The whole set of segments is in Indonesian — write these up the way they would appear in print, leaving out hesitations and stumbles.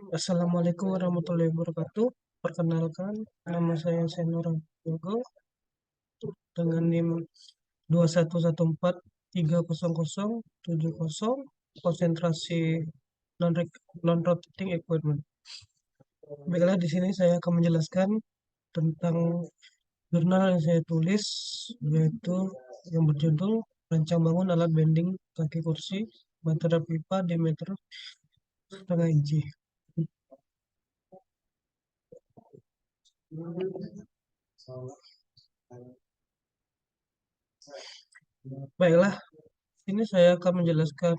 Assalamualaikum warahmatullahi wabarakatuh. Perkenalkan, nama saya Senora Yogo dengan NIM 21143007, konsentrasi non-rotating equipment. Baiklah, di sini saya akan menjelaskan tentang jurnal yang saya tulis, yaitu yang berjudul Rancang Bangun Alat Bending Kaki Kursi Baterai Pipa Diameter setengah inci. Baiklah, ini saya akan menjelaskan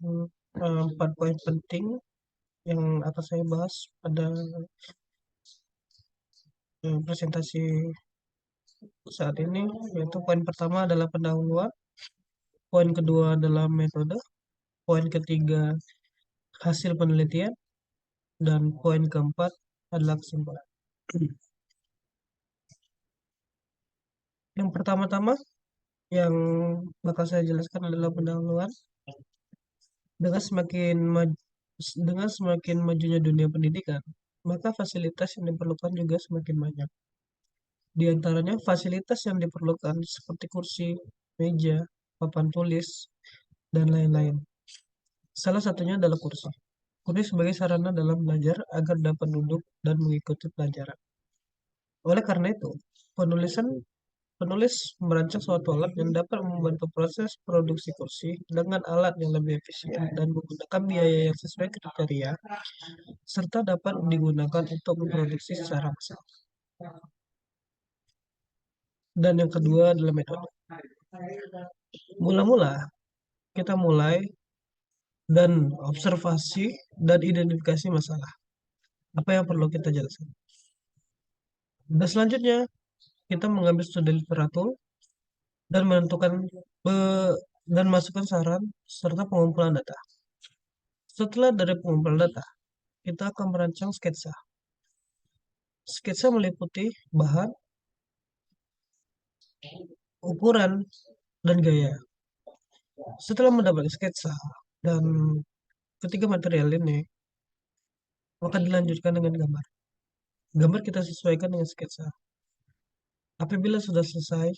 4 poin penting yang akan saya bahas pada presentasi saat ini, yaitu poin pertama adalah pendahuluan, poin kedua adalah metode, poin ketiga hasil penelitian, dan poin keempat adalah kesimpulan. Yang pertama-tama yang bakal saya jelaskan adalah pendahuluan. Dengan semakin dengan semakin majunya dunia pendidikan, maka fasilitas yang diperlukan juga semakin banyak. Di antaranya fasilitas yang diperlukan seperti kursi, meja, papan tulis, dan lain-lain. Salah satunya adalah kursi. Kursi sebagai sarana dalam belajar agar dapat duduk dan mengikuti pelajaran. Oleh karena itu, penulis merancang suatu alat yang dapat membantu proses produksi kursi dengan alat yang lebih efisien dan menggunakan biaya yang sesuai kriteria, serta dapat digunakan untuk memproduksi secara massal. Dan yang kedua adalah metode. Mula-mula, kita mulai dan observasi dan identifikasi masalah. Apa yang perlu kita jelaskan? Dan selanjutnya, kita mengambil studi literatur dan menentukan dan masukkan saran serta pengumpulan data. Setelah dari pengumpulan data, kita akan merancang sketsa. Sketsa meliputi bahan, ukuran, dan gaya. Setelah mendapat sketsa dan ketiga material ini, maka dilanjutkan dengan gambar. Gambar kita sesuaikan dengan sketsa. Apabila sudah selesai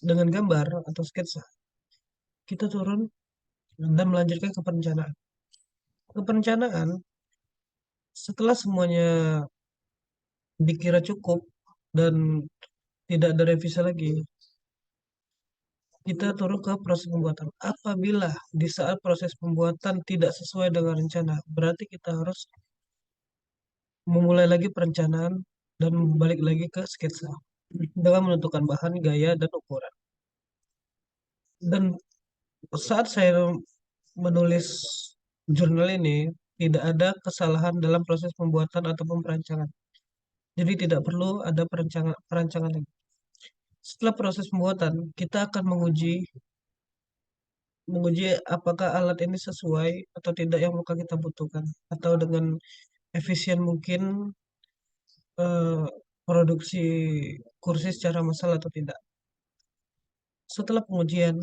dengan gambar atau sketsa, kita turun dan melanjutkan ke perencanaan. Ke perencanaan, setelah semuanya dikira cukup dan tidak ada revisi lagi, kita turun ke proses pembuatan. Apabila di saat proses pembuatan tidak sesuai dengan rencana, berarti kita harus memulai lagi perencanaan dan balik lagi ke sketsa dengan menentukan bahan, gaya, dan ukuran. Dan saat saya menulis jurnal ini, tidak ada kesalahan dalam proses pembuatan ataupun perancangan. Jadi tidak perlu ada perancangan lagi. Setelah proses pembuatan, kita akan menguji apakah alat ini sesuai atau tidak yang akan kita butuhkan, atau dengan efisien mungkin eh, produksi kursi secara massal atau tidak. Setelah pengujian,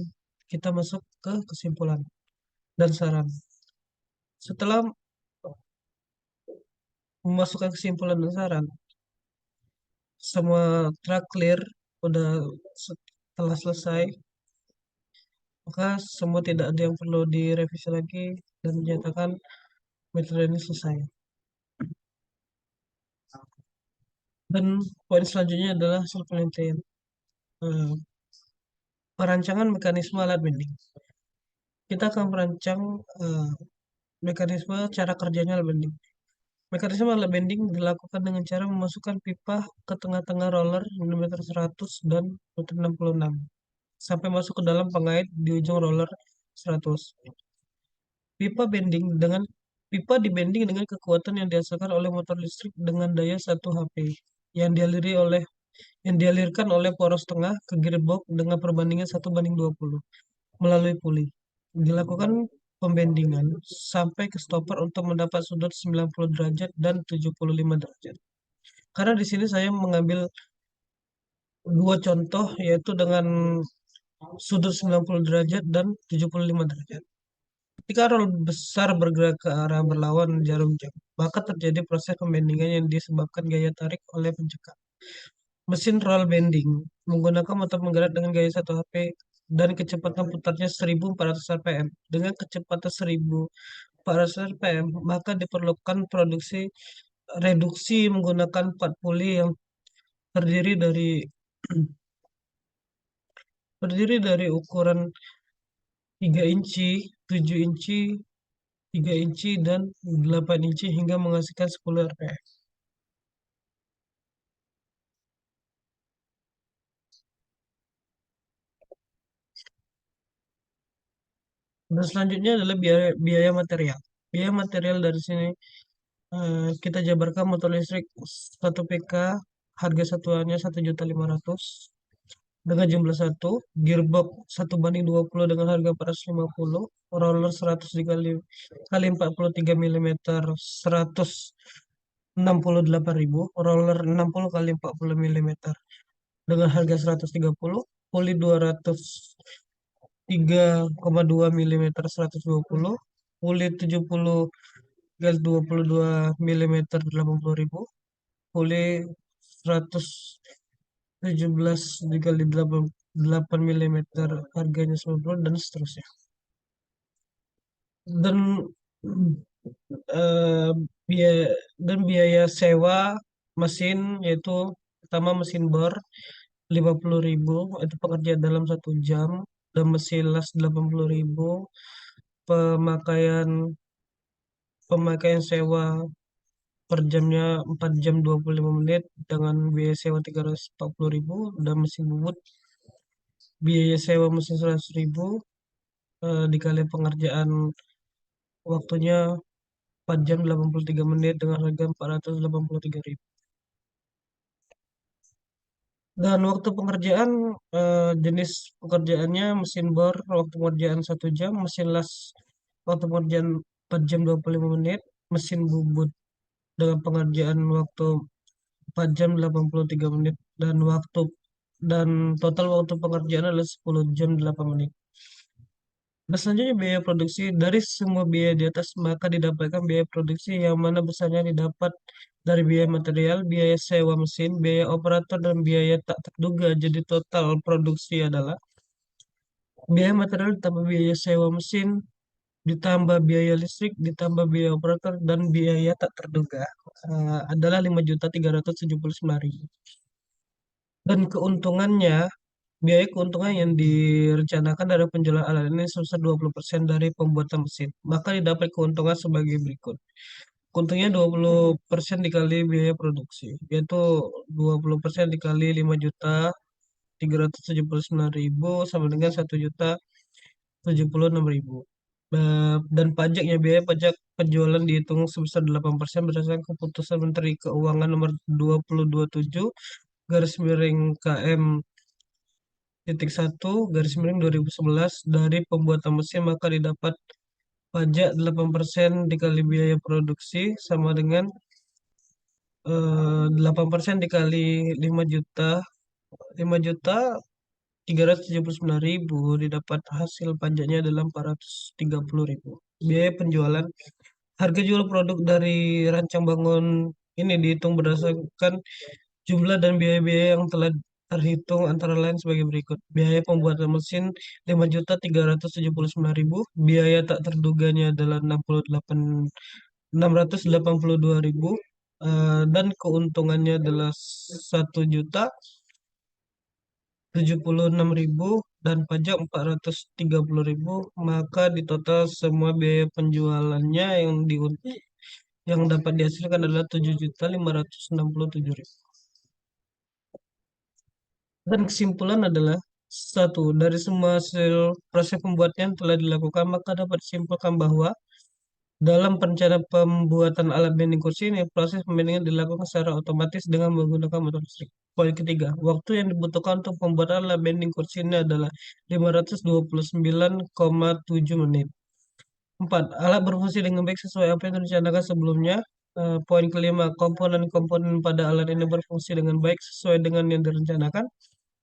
kita masuk ke kesimpulan dan saran. Setelah memasukkan kesimpulan dan saran, semua track clear, udah setelah selesai, maka semua tidak ada yang perlu direvisi lagi dan menyatakan metode ini selesai. Dan poin selanjutnya adalah hasil penelitian. Eh, Perancangan mekanisme alat bending. Kita akan merancang eh, mekanisme cara kerjanya alat bending. Mekanisme alat bending dilakukan dengan cara memasukkan pipa ke tengah-tengah roller diameter 100 dan 66 sampai masuk ke dalam pengait di ujung roller 100. Pipa bending dengan Pipa dibending dengan kekuatan yang dihasilkan oleh motor listrik dengan daya 1 HP yang dialirkan oleh poros tengah ke gearbox dengan perbandingan 1:20 melalui puli. Dilakukan pembendingan sampai ke stopper untuk mendapat sudut 90 derajat dan 75 derajat. Karena di sini saya mengambil dua contoh, yaitu dengan sudut 90 derajat dan 75 derajat. Ketika rol besar bergerak ke arah berlawan jarum jam, maka terjadi proses pembandingan yang disebabkan gaya tarik oleh pencekal. Mesin roll bending menggunakan motor penggerak dengan gaya 1 HP dan kecepatan putarnya 1400 rpm. Dengan kecepatan 1400 rpm, maka diperlukan produksi reduksi menggunakan 4 puli yang terdiri dari ukuran 3 inci, 7 inci, 3 inci, dan 8 inci hingga menghasilkan 10 rpm. Dan selanjutnya adalah biaya, biaya material. Biaya material dari sini kita jabarkan motor listrik 1 PK, harga satuannya 1.500.000 dengan jumlah satu, gearbox 1:20 dengan harga 450, roller 100 dikali kali 43 mm 168.000, roller 60 kali 40 mm dengan harga 130, puli 203,2 mm 120, puli 70 kali 22 mm 80.000, puli 117 dikali 8 mm harganya 90 dan seterusnya. Dan eh, biaya biaya sewa mesin yaitu pertama mesin bor 50.000 itu pekerjaan dalam 1 jam, dan mesin las 80.000, pemakaian pemakaian sewa per jamnya 4 jam 25 menit dengan biaya sewa 340.000, dan mesin bubut biaya sewa mesin 100.000 dikali pengerjaan waktunya 4 jam 83 menit dengan harga 483.000. Dan waktu pengerjaan jenis pekerjaannya mesin bor waktu pengerjaan 1 jam, mesin las waktu pengerjaan 4 jam 25 menit, mesin bubut dengan pengerjaan waktu 4 jam 83 menit, dan total waktu pengerjaan adalah 10 jam 8 menit. Dan selanjutnya biaya produksi. Dari semua biaya di atas, maka didapatkan biaya produksi yang mana besarnya didapat dari biaya material, biaya sewa mesin, biaya operator, dan biaya tak terduga. Jadi total produksi adalah biaya material ditambah biaya sewa mesin, ditambah biaya listrik, ditambah biaya operator, dan biaya tak terduga adalah 5.379.000. Dan biaya keuntungan yang direncanakan dari penjualan alat ini sebesar 20% dari pembuatan mesin. Maka didapat keuntungan sebagai berikut. Keuntungannya 20% dikali biaya produksi, yaitu 20% dikali 5.379.000 sama dengan 1.076.000. Dan pajaknya, biaya pajak penjualan dihitung sebesar 8% berdasarkan keputusan Menteri Keuangan nomor 2027 garis miring KM titik 1 garis miring 2011 dari pembuatan mesin, maka didapat pajak 8% dikali biaya produksi sama dengan 8% dikali 5 juta 5.379.000, didapat hasil pajaknya adalah 430.000. Biaya penjualan, harga jual produk dari rancang bangun ini dihitung berdasarkan jumlah dan biaya-biaya yang telah terhitung antara lain sebagai berikut. Biaya pembuatan mesin 5.379.000, biaya tak terduganya adalah 682.000, dan keuntungannya adalah 1.076.000 dan pajak 430.000, maka di total semua biaya penjualannya yang dapat dihasilkan adalah 7.567.000. Dan kesimpulan adalah satu, dari semua hasil proses pembuatan yang telah dilakukan, maka dapat disimpulkan bahwa dalam perencanaan pembuatan alat bending kursi ini, proses pembandingan dilakukan secara otomatis dengan menggunakan motor listrik. Poin ketiga, waktu yang dibutuhkan untuk pembuatan alat bending kursi ini adalah 529,7 menit. 4. Alat berfungsi dengan baik sesuai apa yang direncanakan sebelumnya. Poin kelima, komponen-komponen pada alat ini berfungsi dengan baik sesuai dengan yang direncanakan.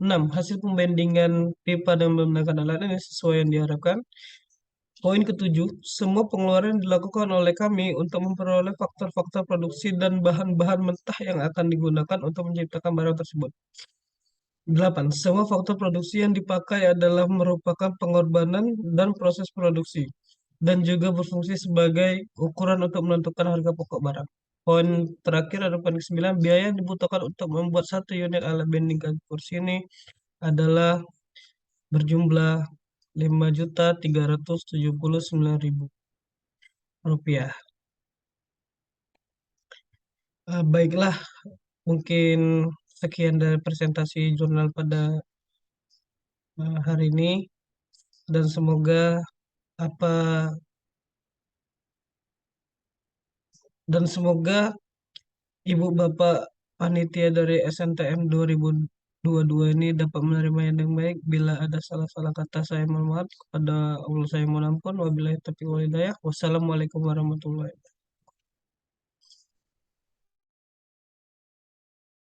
6. Hasil pembandingan pipa dan menggunakan alat ini sesuai yang diharapkan. Poin ketujuh, semua pengeluaran dilakukan oleh kami untuk memperoleh faktor-faktor produksi dan bahan-bahan mentah yang akan digunakan untuk menciptakan barang tersebut. 8. Semua faktor produksi yang dipakai adalah merupakan pengorbanan dan proses produksi, dan juga berfungsi sebagai ukuran untuk menentukan harga pokok barang. Poin terakhir ada poin ke-9, biaya yang dibutuhkan untuk membuat satu unit alat bending kaki kursi ini adalah berjumlah Rp5.379.000. Baiklah, mungkin sekian dari presentasi jurnal pada hari ini, dan semoga apa dan semoga Ibu Bapak panitia dari SNTM 2022 ini dapat menerimanya dengan baik. Bila ada salah-salah kata, saya mohon maaf. Kepada Allah saya mohon ampun. Wabillahi taufiq wal hidayah. Wassalamualaikum warahmatullahi wabarakatuh.